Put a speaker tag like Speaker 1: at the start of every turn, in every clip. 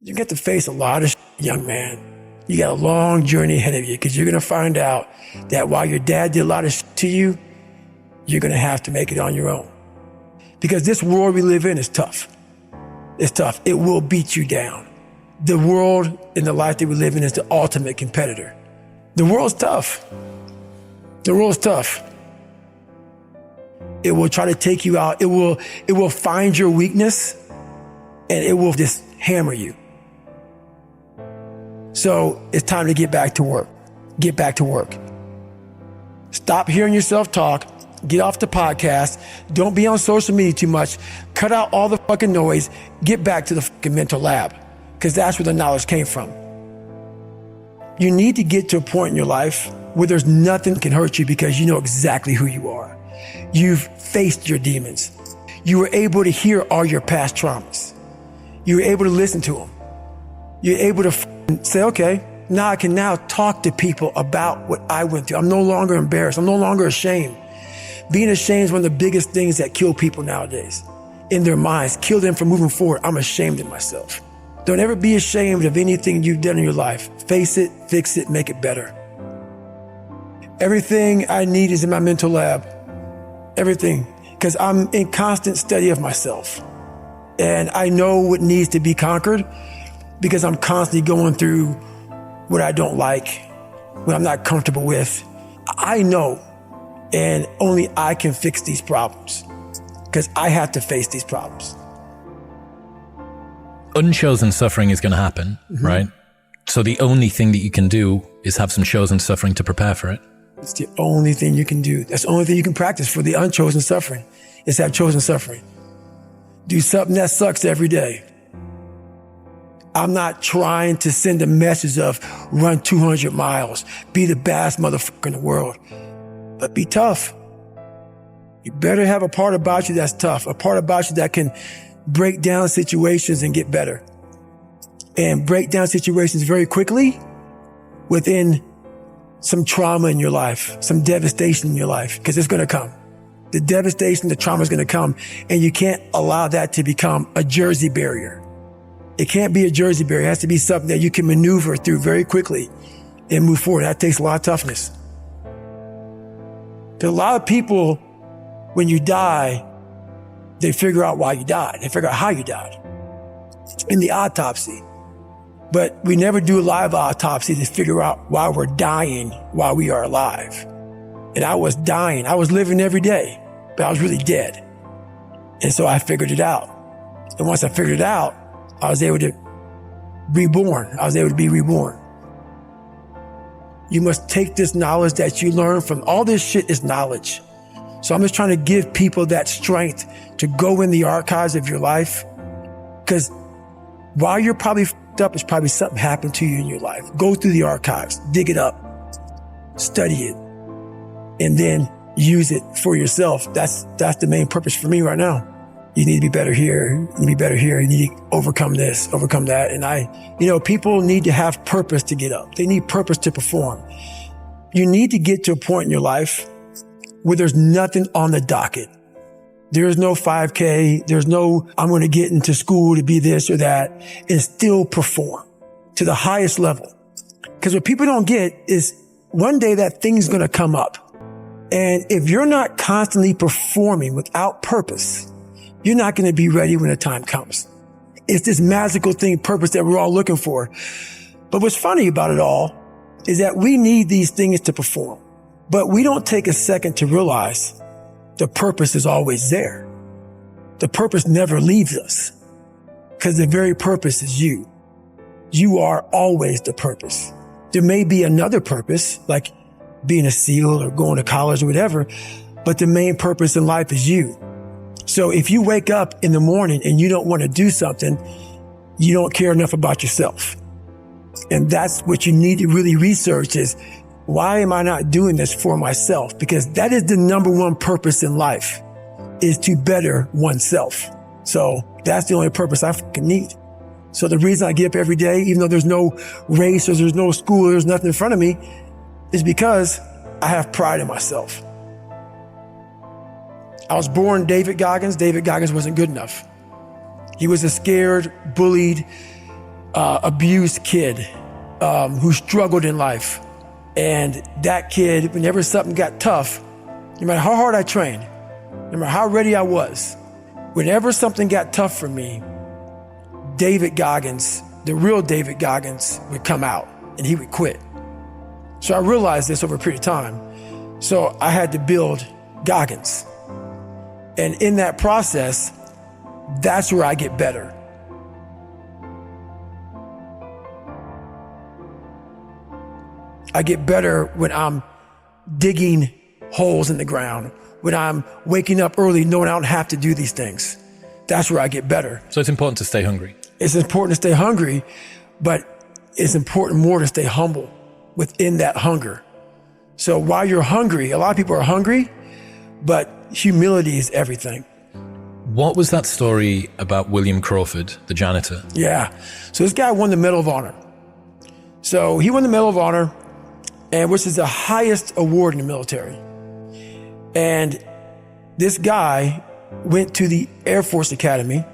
Speaker 1: You get to face a lot of young man. You got a long journey ahead of you because you're going to find out that while your dad did a lot of to you, you're going to have to make it on your own. Because this world we live in is tough. It's tough. It will beat you down. The world and the life that we live in is the ultimate competitor. The world's tough. The world's tough. It will try to take you out. It will find your weakness and it will just hammer you. So it's time to get back to work. Get back to work. Stop hearing yourself talk. Get off the podcast. Don't be on social media too much. Cut out all the fucking noise. Get back to the fucking mental lab because that's where the knowledge came from. You need to get to a point in your life where there's nothing that can hurt you because you know exactly who you are. You've faced your demons. You were able to hear all your past traumas. You were able to listen to them. You're able to say, okay, now I can now talk to people about what I went through. I'm no longer embarrassed. I'm no longer ashamed. Being ashamed is one of the biggest things that kill people nowadays. In their minds, kill them from moving forward. I'm ashamed of myself. Don't ever be ashamed of anything you've done in your life. Face it, fix it, make it better. Everything I need is in my mental lab. Everything. Because I'm in constant study of myself. And I know what needs to be conquered because I'm constantly going through what I don't like, what I'm not comfortable with. I know, and only I can fix these problems because I have to face these problems.
Speaker 2: Unchosen suffering is going to happen, right? So the only thing that you can do is have some chosen suffering to prepare for it.
Speaker 1: It's the only thing you can do. That's the only thing you can practice for the unchosen suffering is have chosen suffering. Do something that sucks every day. I'm not trying to send a message of run 200 miles, be the baddest motherfucker in the world, but be tough. You better have a part about you that's tough, a part about you that can break down situations and get better. And break down situations very quickly within some trauma in your life, some devastation in your life, because it's going to come. The devastation, the trauma is going to come, and you can't allow that to become a Jersey barrier. It can't be a Jersey barrier. It has to be something that you can maneuver through very quickly and move forward. That takes a lot of toughness. Because a lot of people, when you die, they figure out why you died. They figure out how you died in the autopsy. But we never do a live autopsy to figure out why we're dying while we are alive. And I was dying. I was living every day, but I was really dead. And so I figured it out. And once I figured it out, I was able to reborn. I was able to be reborn. You must take this knowledge that you learn from all this shit is knowledge. So I'm just trying to give people that strength to go in the archives of your life. Because while you're probably f***ed up, it's probably something happened to you in your life. Go through the archives, dig it up, study it, and then use it for yourself. That's the main purpose for me right now. You need to be better here. You need to be better here. You need to overcome this, overcome that. And people need to have purpose to get up. They need purpose to perform. You need to get to a point in your life where there's nothing on the docket. There's no 5K. There's no, I'm going to get into school to be this or that and still perform to the highest level. Because what people don't get is one day that thing's going to come up. And if you're not constantly performing without purpose, you're not going to be ready when the time comes. It's this magical thing, purpose that we're all looking for. But what's funny about it all is that we need these things to perform, but we don't take a second to realize the purpose is always there. The purpose never leaves us because the very purpose is you. You are always the purpose. There may be another purpose, like being a SEAL or going to college or whatever, but the main purpose in life is you. So if you wake up in the morning and you don't want to do something, you don't care enough about yourself. And that's what you need to really research is, why am I not doing this for myself? Because that is the number one purpose in life, is to better oneself. So that's the only purpose I fucking need. So the reason I get up every day, even though there's no race or there's no school, or there's nothing in front of me, is because I have pride in myself. I was born David Goggins. David Goggins wasn't good enough. He was a scared, bullied, abused kid who struggled in life. And that kid, whenever something got tough, no matter how hard I trained, no matter how ready I was, whenever something got tough for me, David Goggins, the real David Goggins, would come out and he would quit. So I realized this over a period of time. So I had to build Goggins. And in that process, that's where I get better. I get better when I'm digging holes in the ground, when I'm waking up early knowing I don't have to do these things. That's where I get better.
Speaker 2: So it's important to stay hungry.
Speaker 1: It's important to stay hungry, but it's important more to stay humble within that hunger. So while you're hungry, a lot of people are hungry, but humility is everything.
Speaker 2: What was that story about William Crawford, the janitor?
Speaker 1: Yeah. So this guy won the Medal of Honor. So he won the Medal of Honor, and which is the highest award in the military. And this guy went to the Air Force Academy,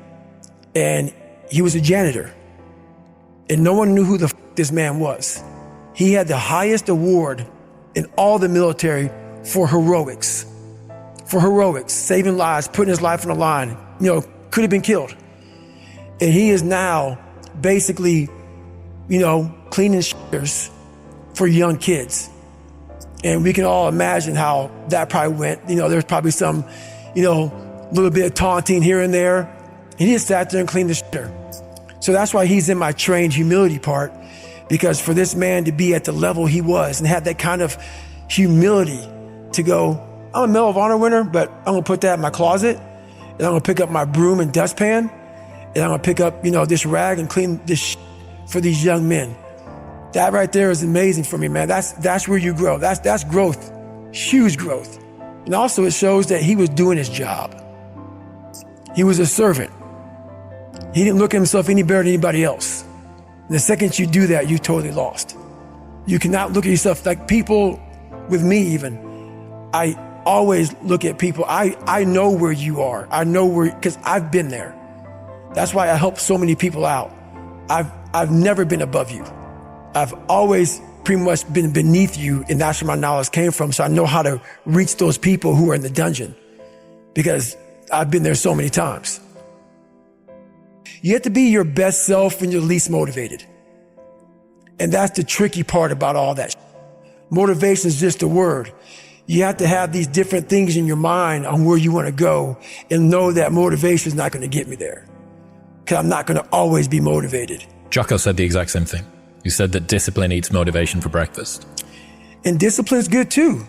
Speaker 1: and he was a janitor. And no one knew who the this man was. He had the highest award in all the military for heroics. For heroics, saving lives, putting his life on the line, could have been killed. And he is now basically, cleaning shitters for young kids. And we can all imagine how that probably went. There's probably some, little bit of taunting here and there. And he just sat there and cleaned the shitter. So that's why he's in my trained humility part, because for this man to be at the level he was and have that kind of humility to go, I'm a Medal of Honor winner, but I'm gonna put that in my closet, and I'm gonna pick up my broom and dustpan, and I'm gonna pick up, this rag and clean this for these young men. That right there is amazing for me, man. That's where you grow. That's growth, huge growth. And also it shows that he was doing his job. He was a servant. He didn't look at himself any better than anybody else. And the second you do that, you totally lost. You cannot look at yourself like people with me even. I always look at people. I know where you are. I know where, because I've been there. That's why I help so many people out. I've never been above you. I've always pretty much been beneath you, and that's where my knowledge came from. So I know how to reach those people who are in the dungeon, because I've been there so many times. You have to be your best self when you're least motivated. And that's the tricky part about all that. Motivation is just a word. You have to have these different things in your mind on where you want to go, and know that motivation is not going to get me there, because I'm not going to always be motivated.
Speaker 2: Jocko said the exact same thing. You said that discipline eats motivation for breakfast.
Speaker 1: And discipline is good too.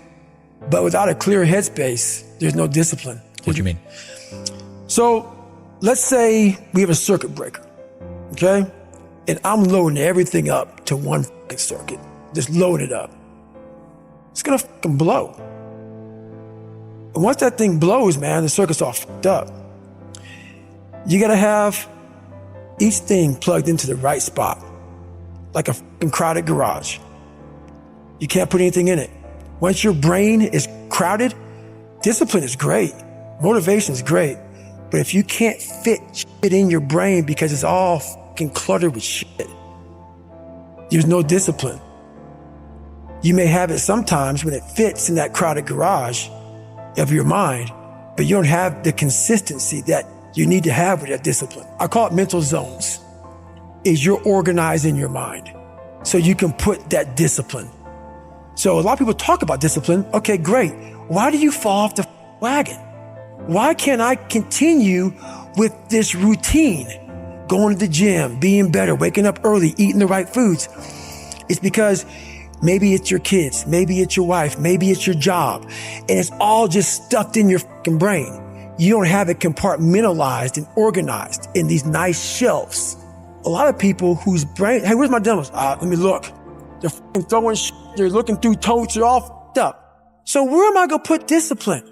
Speaker 1: But without a clear headspace, there's no discipline.
Speaker 2: What do you mean?
Speaker 1: So let's say we have a circuit breaker, okay? And I'm loading everything up to one fucking circuit. Just load it up. It's gonna fucking blow. And once that thing blows, man, the circuit's all fucked up. You gotta have each thing plugged into the right spot, like a fucking crowded garage. You can't put anything in it. Once your brain is crowded, discipline is great. Motivation is great. But if you can't fit shit in your brain because it's all fucking cluttered with shit, there's no discipline. You may have it sometimes when it fits in that crowded garage of your mind, but you don't have the consistency that you need to have with that discipline. I call it mental zones. Is you're organized in your mind so you can put that discipline. So a lot of people talk about discipline. Okay, great. Why do you fall off the wagon? Why can't I continue with this routine? Going to the gym, being better, waking up early, eating the right foods. It's because maybe it's your kids, maybe it's your wife, maybe it's your job, and it's all just stuffed in your fucking brain. You don't have it compartmentalized and organized in these nice shelves. A lot of people whose brain, hey, where's my dumbbells? Let me look. They're fucking throwing shit. They're looking through totes. They're all fucked up. So where am I going to put discipline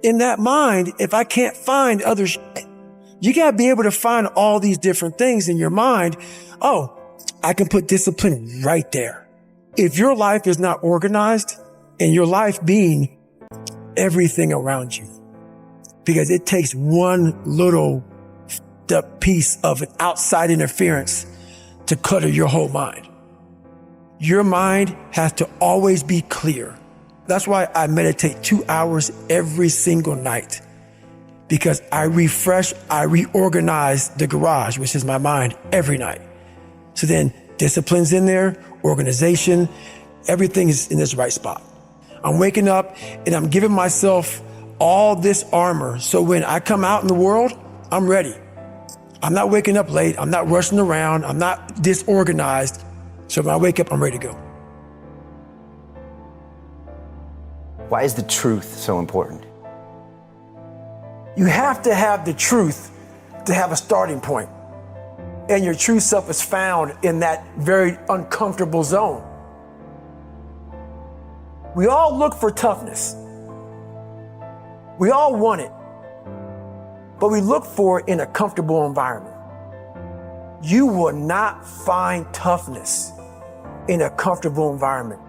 Speaker 1: in that mind if I can't find other shit? You got to be able to find all these different things in your mind. Oh, I can put discipline right there. If your life is not organized, and your life being everything around you, because it takes one little piece of an outside interference to clutter your whole mind. Your mind has to always be clear. That's why I meditate 2 hours every single night, because I refresh, I reorganize the garage, which is my mind, every night. So then discipline's in there, organization, everything is in this right spot. I'm waking up and I'm giving myself all this armor. So when I come out in the world, I'm ready. I'm not waking up late. I'm not rushing around. I'm not disorganized. So when I wake up, I'm ready to go.
Speaker 3: Why is the truth so important?
Speaker 1: You have to have the truth to have a starting point. And your true self is found in that very uncomfortable zone. We all look for toughness. We all want it. But we look for it in a comfortable environment. You will not find toughness in a comfortable environment.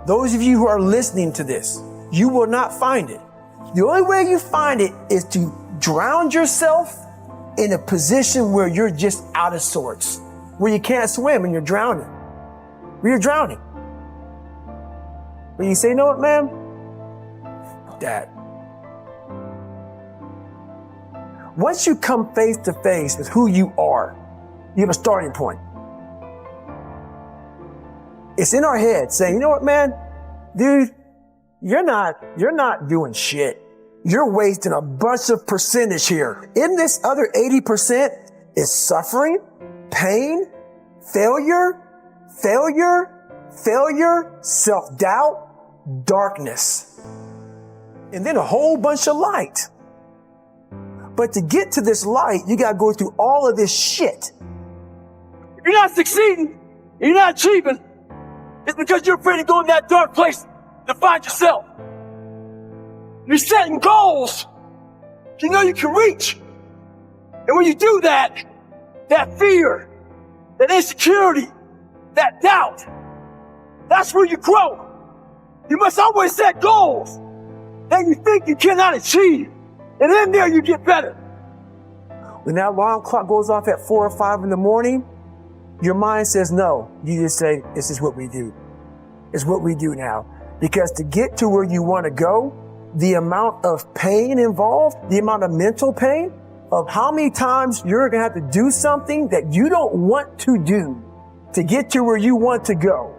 Speaker 1: Those of you who are listening to this, you will not find it. The only way you find it is to drown yourself in a position where you're just out of sorts, where you can't swim and you're drowning. Where you're drowning. Where you say, you know what, man? That. Once you come face to face with who you are, you have a starting point. It's in our head saying, you know what, man? Dude, you're not doing shit. You're wasting a bunch of percentage here. In this other 80% is suffering, pain, failure, self-doubt, darkness, and then a whole bunch of light. But to get to this light, you got to go through all of this shit. If you're not succeeding, you're not achieving, it's because you're afraid to go in that dark place to find yourself. You're setting goals you know you can reach. And when you do that, that fear, that insecurity, that doubt, that's where you grow. You must always set goals that you think you cannot achieve. And in there you get better. When that alarm clock goes off at 4 or 5 in the morning, your mind says no. You just say, this is what we do. It's what we do now. Because to get to where you want to go, the amount of pain involved, the amount of mental pain, of how many times you're going to have to do something that you don't want to do to get to where you want to go.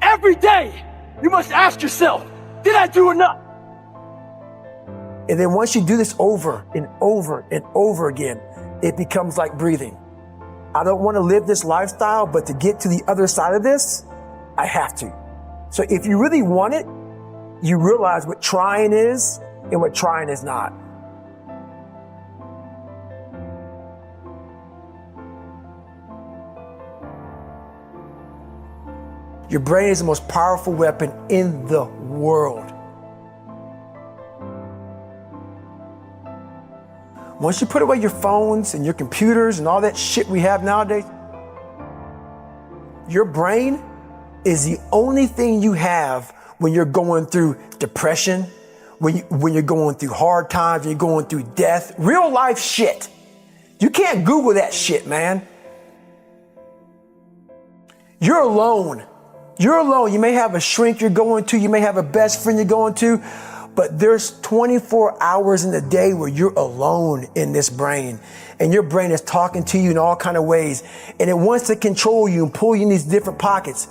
Speaker 1: Every day, you must ask yourself, did I do enough? And then once you do this over and over and over again, it becomes like breathing. I don't want to live this lifestyle, but to get to the other side of this, I have to. So if you really want it, you realize what trying is and what trying is not. Your brain is the most powerful weapon in the world. Once you put away your phones and your computers and all that shit we have nowadays, your brain is the only thing you have when you're going through depression, when you're going through hard times, when you're going through death, real life shit. You can't Google that shit, man. You're alone. You're alone. You may have a shrink you're going to, you may have a best friend you're going to, but there's 24 hours in the day where you're alone in this brain, and your brain is talking to you in all kind of ways, and it wants to control you and pull you in these different pockets.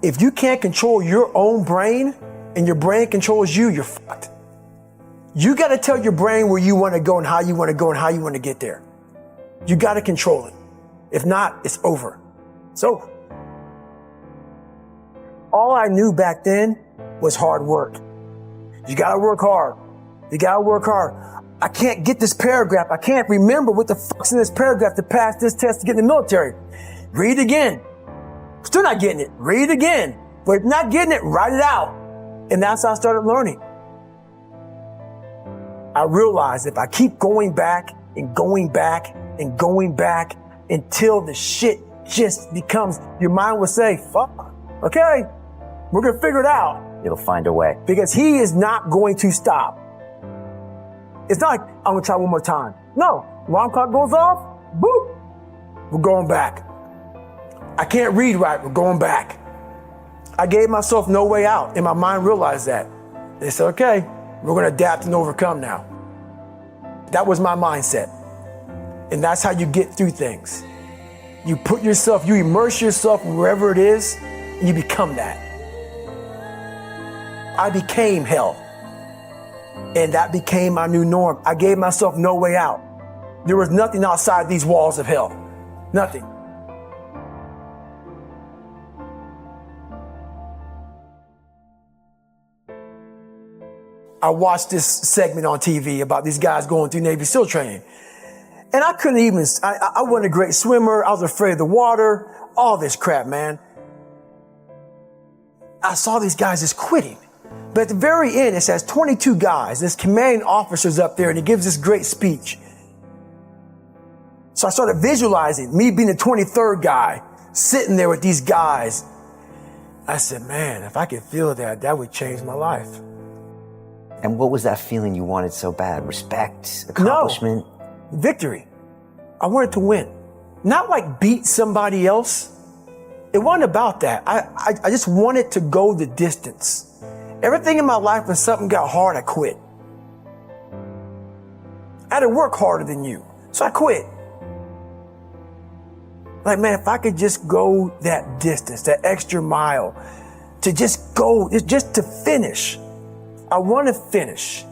Speaker 1: If you can't control your own brain and your brain controls you, you're fucked. You got to tell your brain where you want to go and how you want to go and how you want to get there. You got to control it. If not, it's over. It's over. All I knew back then was hard work. You got to work hard. You got to work hard. I can't get this paragraph. I can't remember what the fuck's in this paragraph to pass this test to get in the military. Read it again. Still not getting it. Read it again. But if not getting it, write it out. And that's how I started learning. I realized if I keep going back and going back and going back until the shit just becomes, your mind will say, fuck, okay, we're going to figure it out.
Speaker 3: It'll find a way.
Speaker 1: Because he is not going to stop. It's not like, I'm going to try one more time. No. Alarm clock goes off, boop. We're going back. I can't read right. We're going back. I gave myself no way out, and my mind realized that. They said, okay, we're going to adapt and overcome now. That was my mindset. And that's how you get through things. You immerse yourself wherever it is, and you become that. I became hell. And that became my new norm. I gave myself no way out. There was nothing outside these walls of hell. Nothing. I watched this segment on TV about these guys going through Navy SEAL training. And I couldn't even, I wasn't a great swimmer. I was afraid of the water, all this crap, man. I saw these guys just quitting. But at the very end, it says 22 guys. This commanding officer's up there and he gives this great speech. So I started visualizing me being the 23rd guy, sitting there with these guys. I said, man, if I could feel that, that would change my life.
Speaker 3: And what was that feeling you wanted so bad? Respect, accomplishment?
Speaker 1: No, victory. I wanted to win. Not like beat somebody else. It wasn't about that. I just wanted to go the distance. Everything in my life, when something got hard, I quit. I had to work harder than you, so I quit. Like, man, if I could just go that distance, that extra mile, to just go, just to finish. I want to finish.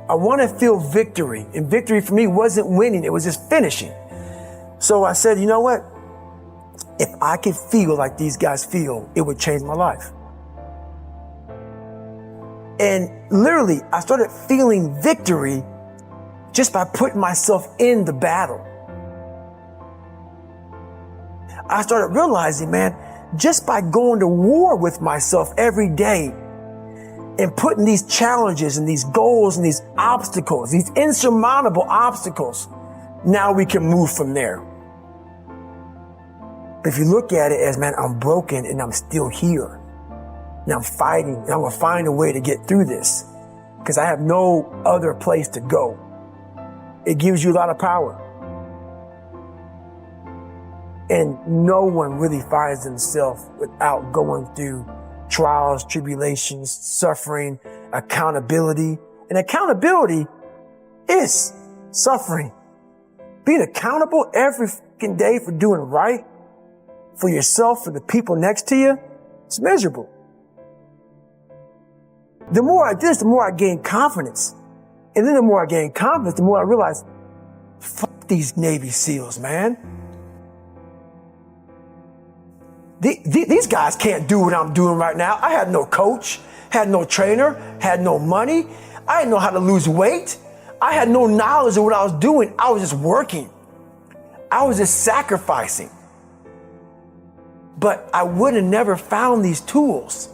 Speaker 1: I want to feel victory. And victory for me wasn't winning, it was just finishing. So I said, you know what? If I could feel like these guys feel, it would change my life. And literally, I started feeling victory just by putting myself in the battle. I started realizing, man, just by going to war with myself every day and putting these challenges and these goals and these obstacles, these insurmountable obstacles, now we can move from there. But if you look at it as, man, I'm broken and I'm still here. And I'm fighting, and I'm going to find a way to get through this because I have no other place to go. It gives you a lot of power. And no one really finds themselves without going through trials, tribulations, suffering, accountability. And accountability is suffering. Being accountable every fucking day for doing right for yourself, for the people next to you, it's miserable. The more I did this, the more I gained confidence. And then the more I gained confidence, the more I realized, fuck these Navy SEALs, man. These guys can't do what I'm doing right now. I had no coach, had no trainer, had no money. I didn't know how to lose weight. I had no knowledge of what I was doing. I was just working. I was just sacrificing. But I would have never found these tools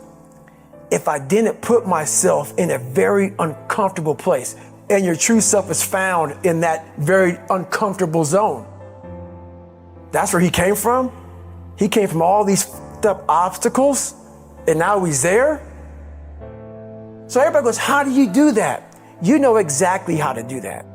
Speaker 1: if I didn't put myself in a very uncomfortable place. And your true self is found in that very uncomfortable zone. That's where he came from. He came from all these fucked up obstacles, and now he's there. So everybody goes, how do you do that? You know exactly how to do that.